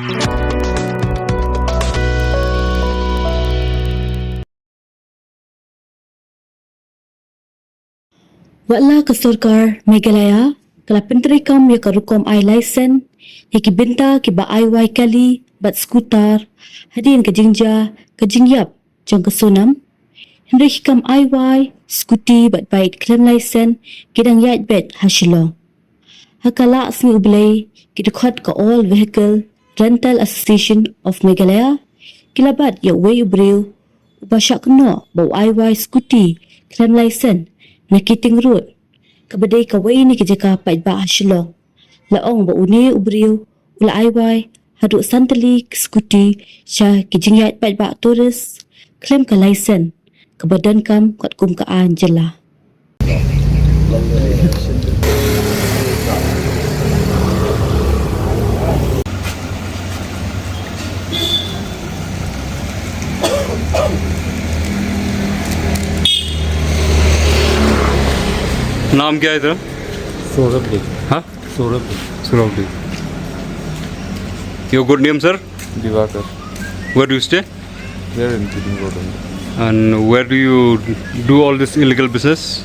Wala ka Sarkar Meghalaya, kalapintri kam ya karukom ay license, hikibinta kiba ayway kali, bat skutar, hadin kajingja, kajingyap, jang kasunam. Hindi hikam ayway, skuti bat bait claim license, kidang yait bet hasilong. Hakala asmi ublay, kidukhat ka all vehicle rental association of Meghalaya, kilabat ya way ubriw, ubasyak no, baw ayway skuti, claim license, nakiting road, kabaday kaway ni kijaka paidba hasilong. Laong bauni ubriw, ula ayway, hadu santali skuti, siya kijingyat paidba turis, claim ka license, kabadan kam kat kum kaan jela. नाम क्या है तेरा? सौरभ जी। हाँ, Saurabh Surabhi. Your good name, sir? Diwakar. Where do you stay? There in Kidding Road only. And where do you do all this illegal business?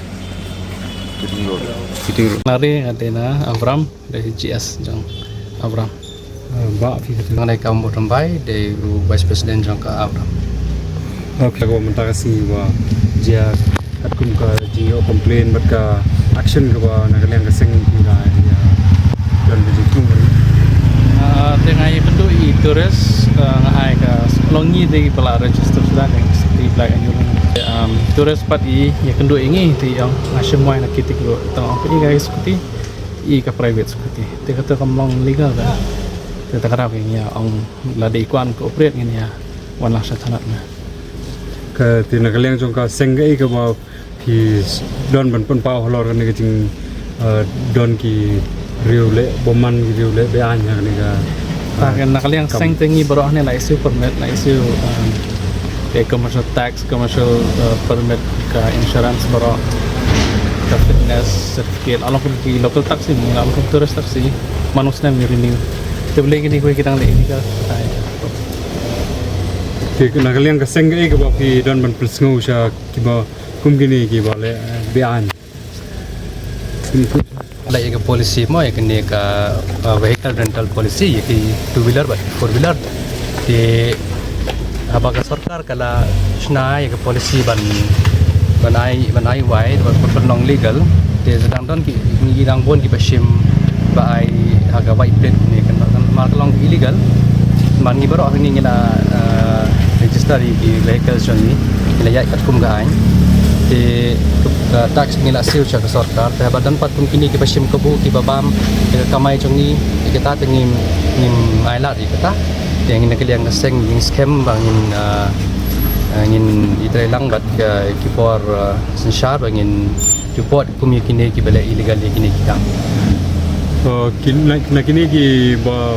Kidding Road. Eating road. Lari adena Avram dari GS jang Avram. Ba fi kata. Ngai kamu rambai dari Vice President jang ka Avram. Okay, ko mentaka si wa dia at kum ka jio complain bat ka action ka ba nagalang ka sing pila ya dan begitu. Tengah pendu I turis ngai ka longi di pela register sudah yang di black and yellow. Turis pat I ya kendu ingi ti yang asyamai nak kitik ro tang apa I guys skuti I ka private skuti. Te kata kamlong legal ka. Te takarap ya ang lade ikuan ko operate ngini ya wan lah satanat na. Ka ti nagalang jong ka sing ga ka ba thì don ban pon pa holor kan ke jing don ki riule boman ki riule be anya kan ga Kan nakaliang seng tingi baru ni lah isu permit, lah isu commercial tax, commercial permit, ke insurance baru, ke fitness certificate. Alam pun ki local tax ni, alam pun tourist tax ni, manusia ni renew. Tapi lagi ni kita ngali ini ke. Ki nagalang ka seng ga ba ki don ban pulsngo sha ki ba kum gini ki ba le be an Ada yang polisi mau yang ni ke vehicle rental policy, yang two wheeler, four wheeler. Di apakah sarkar kala sna yang polisi banai wide, penong legal. Di sedang don ki ngidang bon ki pasim bai harga white plate ni kan markalong illegal. Man ni baru ni ngila register di vehicle ni ngila kat kum gain. Di tax ngila sil siya ka sarkar kaya badan pat kung kini kipasim kabu kibabam kamay chong ni kita tingin ailat kita yang ini kalian ngeseng yang scam bangin ingin itray lang bat kipor sensar bangin report kumi kini kibala illegal kini kita kini ki ba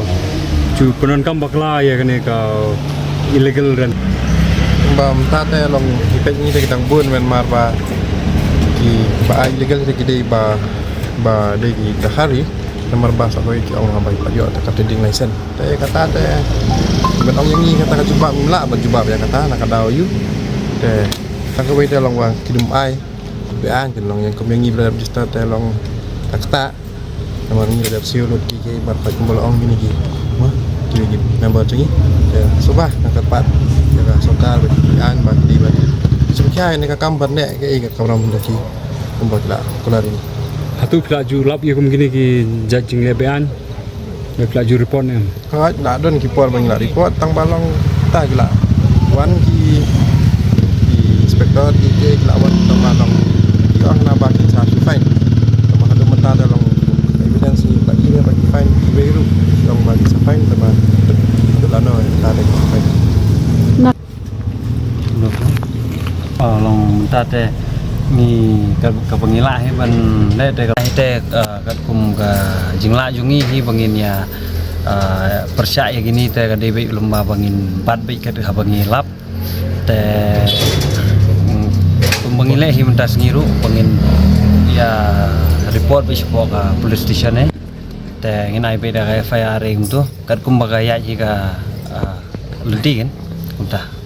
chu penon kam bakla ya kan ka illegal ran Bam tate long ipet ni kita bun men mar ba ki ba illegal kita ba de ki kahari nomor ba sa koi ki ong ba yo ta trading license. Te kata te ben ong yang ni kata ka jubab mla ba jubab ya kata nak daw yu. Te ta ko te long wang kidum ai be an ken long yang kom yang ni bla register te long takta nomor ni ada siu lut ki ba pa kumbol ong ni ki. Wah ki number tu ni. Te subah nak tepat jaga sokal an ba di ba. Sebenarnya ni ka kambar nek ke ka kamram daki kumbol la kular ini. hatu pelaju lap ya kum gini ki judging le be an le pelaju report ni Kau nak don ki por bang la report tang balong ta gila. Wan ki inspektor ki ke gila wan tang balong ki orang na ba ki sa fine. Tama hadu mata dalam evidence ni bagi dia bagi fine ki beru. Dong bagi sa fine tama delano ta de fine. Long tate ni ka pangila he ban le te ka kum ka jingla jungi hi bangin ya persya ya gini te ka debi lomba bangin bat bai ka ha bangilap te kum bangile hi mentas ngiru bangin ya report bi ka police station te nginai beda FIR ing tu kat kum bagaya jika ledi kan udah